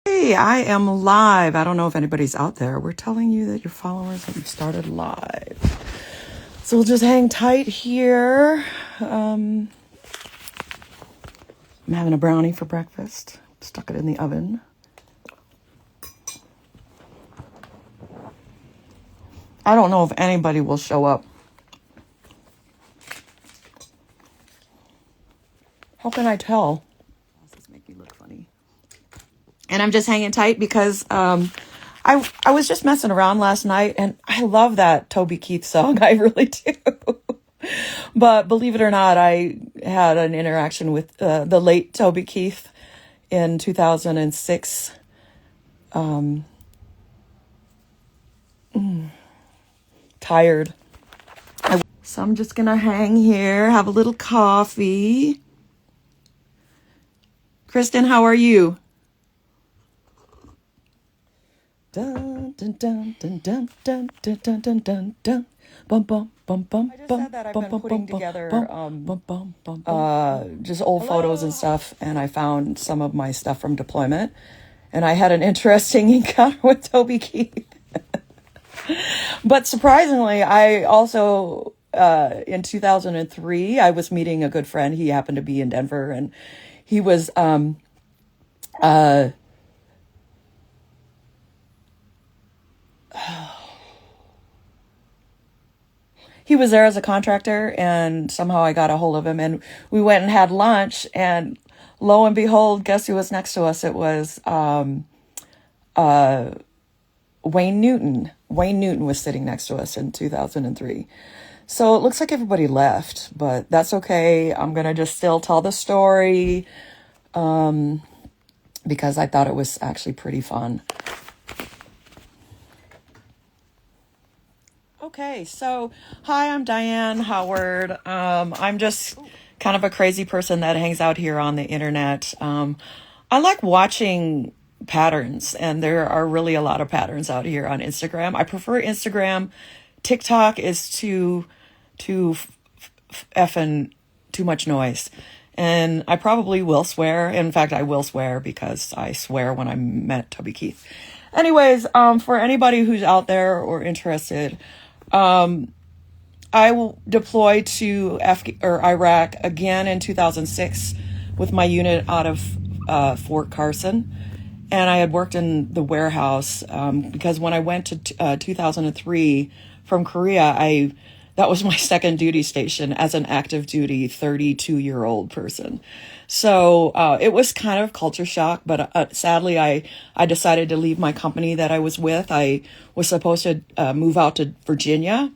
Hey, I am live. I don't know if anybody's out there. We're telling you that your followers have started live. So we'll just hang tight here. I'm having a brownie for breakfast. Stuck it in the oven. I don't know if anybody will show up. How can I tell? This make me look funny. And I'm just hanging tight because I was just messing around last night, and I love that Toby Keith song. I really do. But believe it or not, I had an interaction with the late Toby Keith in 2006. Tired. So I'm just going to hang here, have a little coffee. Kristen, how are you? Dun, dun, dun, dun, dun, dun, dun, dun, dun, dun, dun. Bum, bum, bum, bum, I just said that I've been putting together just old photos and stuff, and I found some of my stuff from deployment, and I had an interesting encounter with Toby Keith. But surprisingly, I also, in 2003, I was meeting a good friend. He happened to be in Denver, and he was, he was there as a contractor, and somehow I got a hold of him, and we went and had lunch, and lo and behold, guess who was next to us? It was Wayne Newton. Wayne Newton was sitting next to us in 2003. So it looks like everybody left, but that's okay. I'm going to just still tell the story because I thought it was actually pretty fun. Okay, so hi, I'm Diane Howard. I'm just kind of a crazy person that hangs out here on the internet. I like watching patterns, and there are really a lot of patterns out here on Instagram. I prefer Instagram. TikTok is too effing too much noise. And I probably will swear. In fact, I will swear because I swear when I met Toby Keith. Anyways, for anybody who's out there or interested, I will deploy to Iraq again in 2006 with my unit out of Fort Carson. And I had worked in the warehouse because when I went to 2003 from Korea, that was my second duty station as an active duty 32-year-old person. So it was kind of culture shock, but sadly, I decided to leave my company that I was with. I was supposed to move out to Virginia.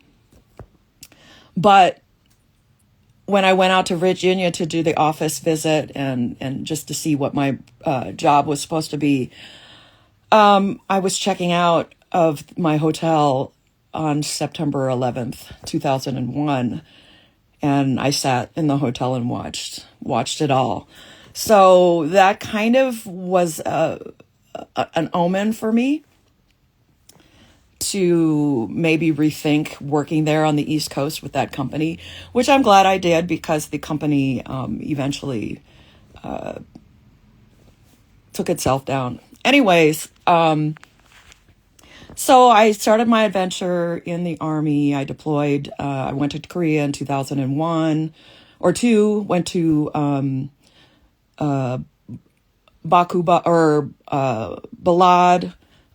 But when I went out to Virginia to do the office visit and just to see what my job was supposed to be, I was checking out of my hotel on September 11th, 2001. And I sat in the hotel and watched it all. So that kind of was an omen for me to maybe rethink working there on the East Coast with that company, which I'm glad I did because the company eventually took itself down. Anyways, so I started my adventure in the Army. I deployed. I went to Korea in 2001 or two. Went to Balad,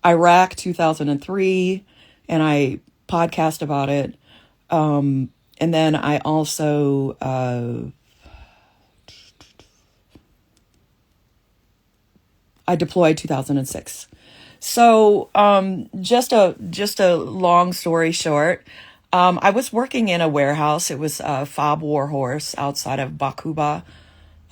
Iraq, 2003, and I podcast about it. And then I also I deployed 2006. So, just a long story short, I was working in a warehouse. It was Fob Warhorse outside of Bakuba,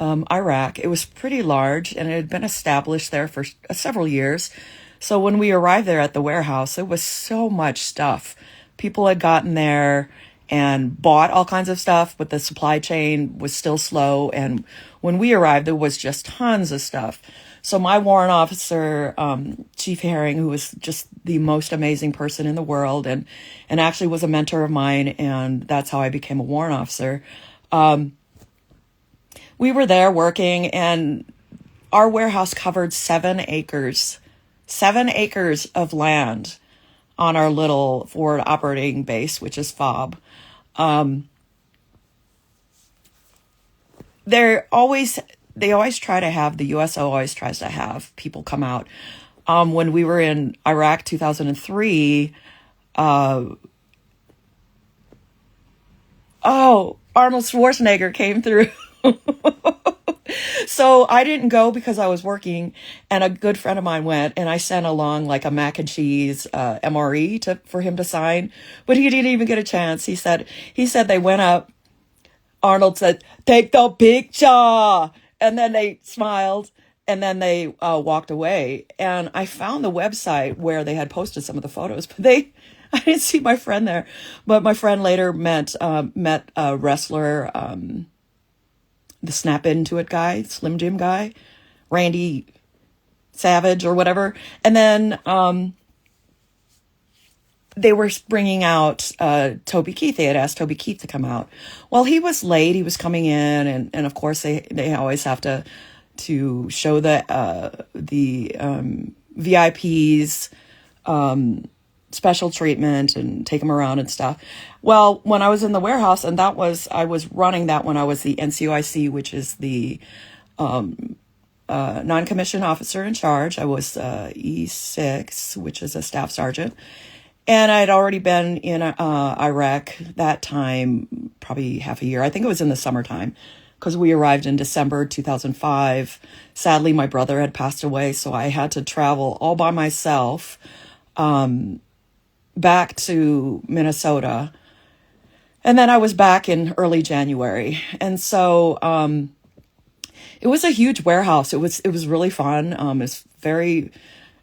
Iraq. It was pretty large, and it had been established there for several years. So when we arrived there at the warehouse, it was so much stuff. People had gotten there and bought all kinds of stuff, but the supply chain was still slow. And when we arrived, there was just tons of stuff. So my warrant officer, Chief Herring, who was just the most amazing person in the world and actually was a mentor of mine, and that's how I became a warrant officer. We were there working, and our warehouse covered 7 acres of land on our little forward operating base, which is FOB. They always try to have, the USO always tries to have people come out. When we were in Iraq 2003, Arnold Schwarzenegger came through. So I didn't go because I was working, and a good friend of mine went, and I sent along like a mac and cheese MRE for him to sign, but he didn't even get a chance. He said they went up. Arnold said, "Take the picture," and then they smiled, and then they walked away. And I found the website where they had posted some of the photos, but I didn't see my friend there. But my friend later met a wrestler, the Snap Into It guy, Slim Jim guy, Randy Savage or whatever. And then they were bringing out Toby Keith. They had asked Toby Keith to come out. Well, he was late. He was coming in, and of course they always have to show the VIPs special treatment and take them around and stuff. Well, when I was in the warehouse, and I was running that when I was the NCOIC, which is the non-commissioned officer in charge. I was E6, which is a staff sergeant. And I had already been in Iraq that time, probably half a year. I think it was in the summertime, because we arrived in December 2005. Sadly, my brother had passed away, so I had to travel all by myself back to Minnesota. And then I was back in early January. And so it was a huge warehouse. It was really fun. It's very,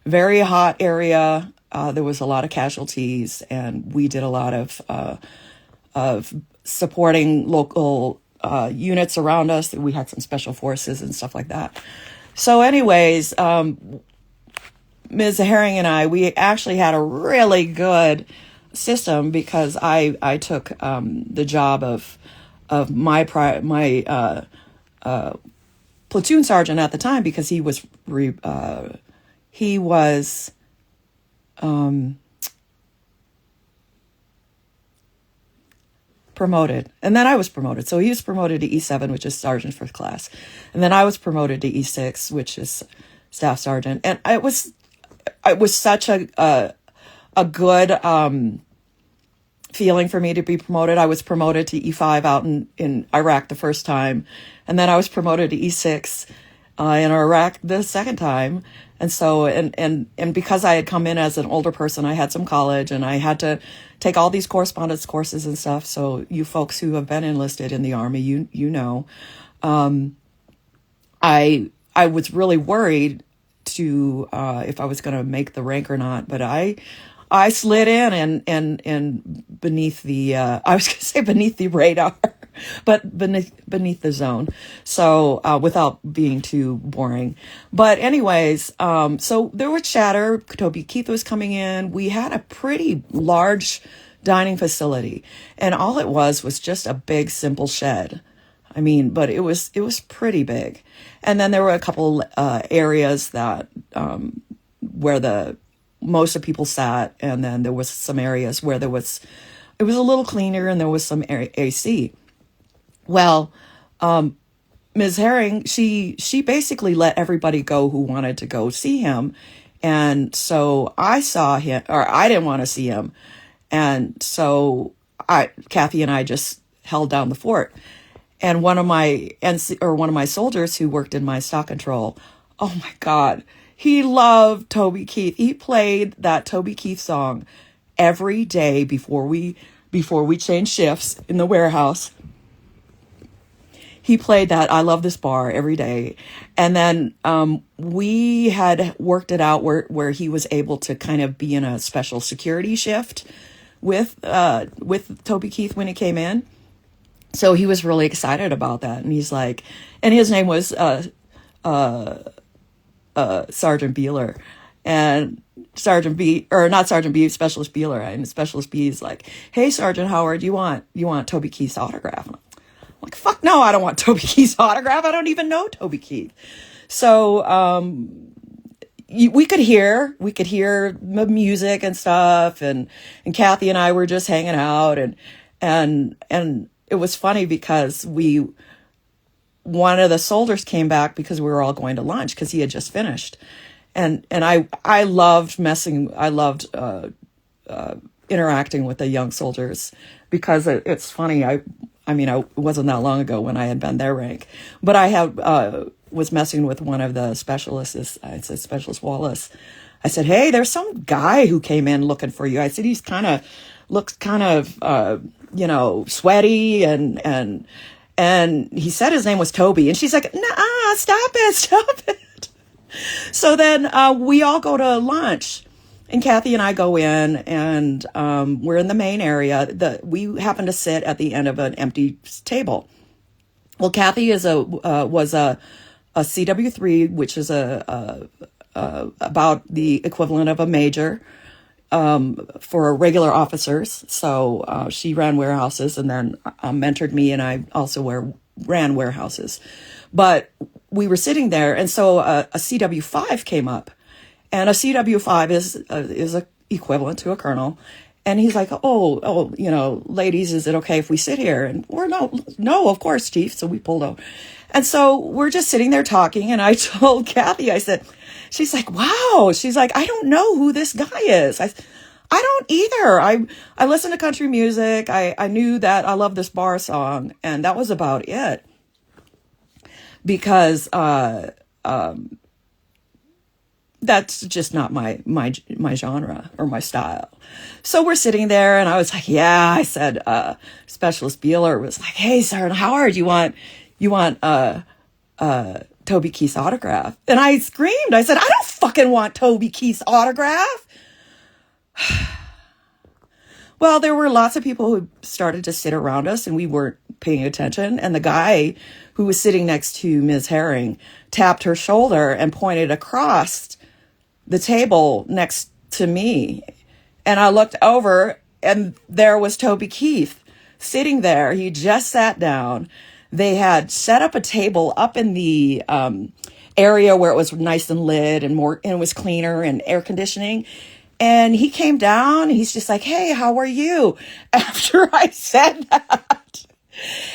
very hot area. There was a lot of casualties, and we did a lot of supporting local units around us. We had some special forces and stuff like that. So anyways, Ms. Herring and I, we actually had a really good system, because I took the job of my platoon sergeant at the time, because he was promoted, and then I was promoted. So he was promoted to E7, which is sergeant first class, and then I was promoted to E6, which is staff sergeant. And it was such a good feeling for me to be promoted. I was promoted to E5 out in Iraq the first time, and then I was promoted to E6 in Iraq the second time. And so, and because I had come in as an older person, I had some college, and I had to take all these correspondence courses and stuff. So you folks who have been enlisted in the Army, you know, I was really worried if I was going to make the rank or not, but I slid in and beneath the, I was going to say beneath the radar, but beneath the zone. So, without being too boring, but anyways, so there was chatter. Toby Keith was coming in. We had a pretty large dining facility, and all it was just a big, simple shed. I mean, but it was pretty big. And then there were a couple areas that where most of people sat, and then there was some areas where it was a little cleaner, and there was some AC. Well, Ms. Herring, she basically let everybody go who wanted to go see him, and so I saw him, or I didn't want to see him, and so Kathy and I just held down the fort. And one of my soldiers who worked in my stock control, oh my God, he loved Toby Keith. He played that Toby Keith song every day before we changed shifts in the warehouse. He played that "I Love This Bar" every day. And then we had worked it out where he was able to kind of be in a special security shift with Toby Keith when he came in. So he was really excited about that. And he's like, and his name was Sergeant Beeler. And Sergeant B, or not Sergeant B, Specialist Beeler. And Specialist B is like, "Hey, Sergeant Howard, you want Toby Keith's autograph?" And I'm like, "Fuck no, I don't want Toby Keith's autograph. I don't even know Toby Keith." So we could hear the music and stuff, and Kathy and I were just hanging out, and it was funny because we one of the soldiers came back because we were all going to lunch because he had just finished, and I loved interacting with the young soldiers because it's funny. I mean, it wasn't that long ago when I had been their rank, but I have was messing with one of the specialists. I said, Specialist Wallace. I said, hey, there's some guy who came in looking for you. I said, he's looks kind of sweaty, and he said his name was Toby, and she's like, nah, stop it. So then we all go to lunch. And Kathy and I go in, and we're in the main area. We happen to sit at the end of an empty table. Well, Kathy was a CW3, which is about the equivalent of a major for regular officers. So she ran warehouses, and then mentored me, and I also ran warehouses. But we were sitting there, and so a CW5 came up. And a CW5 is a equivalent to a colonel. And he's like, ladies, is it okay if we sit here? And we're no, of course, Chief. So we pulled over. And so we're just sitting there talking. And I told Kathy, I said, she's like, wow. She's like, I don't know who this guy is. I don't either. I listen to country music. I knew that I love this bar song. And that was about it. Because, that's just not my genre or my style. So we're sitting there, and I was like, yeah, I said, Specialist Beeler was like, hey, Sergeant Howard, you want Toby Keith's autograph? And I screamed, I said, I don't fucking want Toby Keith's autograph. Well, there were lots of people who started to sit around us, and we weren't paying attention. And the guy who was sitting next to Ms. Herring tapped her shoulder and pointed across the table next to me. And I looked over, and there was Toby Keith sitting there. He just sat down. They had set up a table up in the area where it was nice and lit and it was cleaner and air conditioning. And he came down, and he's just like, hey, how are you? After I said that.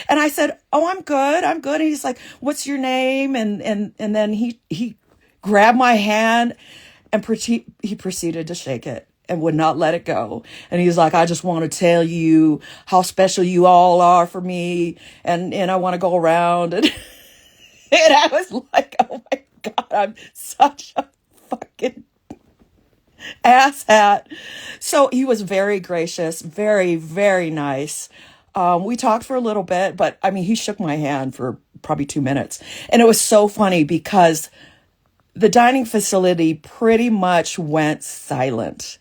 And I said, oh, I'm good. And he's like, what's your name? And then he grabbed my hand, and he proceeded to shake it and would not let it go. And he's like, I just want to tell you how special you all are for me. And I want to go around. And I was like, oh my God, I'm such a fucking asshat. So he was very gracious, very, very nice. We talked for a little bit, but I mean, he shook my hand for probably 2 minutes. And it was so funny because the dining facility pretty much went silent.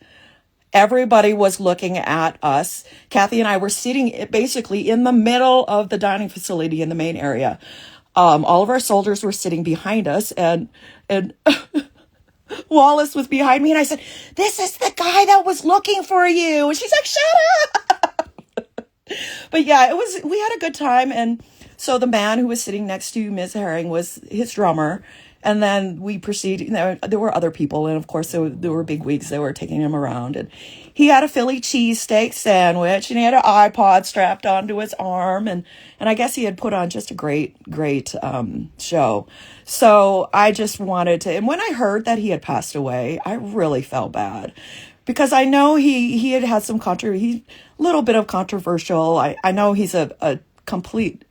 Everybody was looking at us. Kathy and I were sitting basically in the middle of the dining facility in the main area. All of our soldiers were sitting behind us, and Wallace was behind me, and I said, this is the guy that was looking for you. And she's like, shut up. But yeah, we had a good time. And so the man who was sitting next to Ms. Herring was his drummer. And then we proceeded. There were other people, and of course there were big wigs that were taking him around. And he had a Philly cheesesteak sandwich, and he had an iPod strapped onto his arm, and I guess he had put on just a great show. So I just wanted to. And when I heard that he had passed away, I really felt bad, because I know he had some a little bit of controversial. I know he's a complete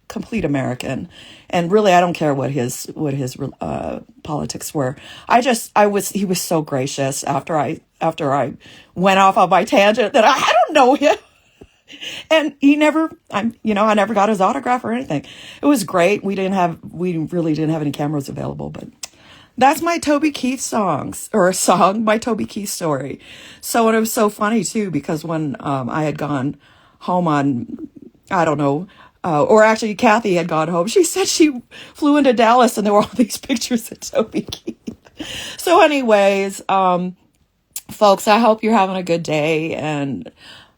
American, and really I don't care what his politics were. He was so gracious after I went off on my tangent that I don't know him. And I never got his autograph or anything. It was great. We really didn't have any cameras available, but that's my Toby Keith my Toby Keith story. So, and it was so funny too, because when I had gone home on, I don't know, or actually Kathy had gone home, she said she flew into Dallas and there were all these pictures of Toby Keith. So anyways, folks, I hope you're having a good day, and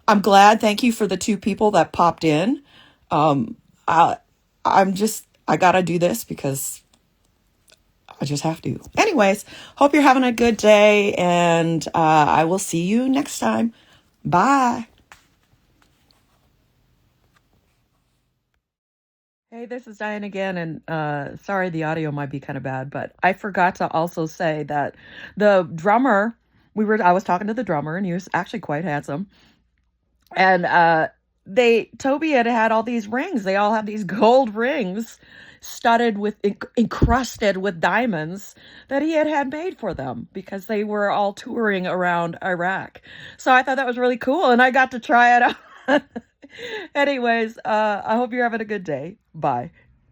I'm glad. Thank you for the 2 people that popped in. I gotta do this because I just have to. Anyways, hope you're having a good day, and I will see you next time. Bye. Hey, this is Diane again, and sorry the audio might be kind of bad, but I forgot to also say that the drummer, I was talking to the drummer, and he was actually quite handsome. And Toby had all these rings. They all have these gold rings studded with, encrusted with diamonds that he had made for them because they were all touring around Iraq. So I thought that was really cool, and I got to try it out. Anyways, I hope you're having a good day. Bye.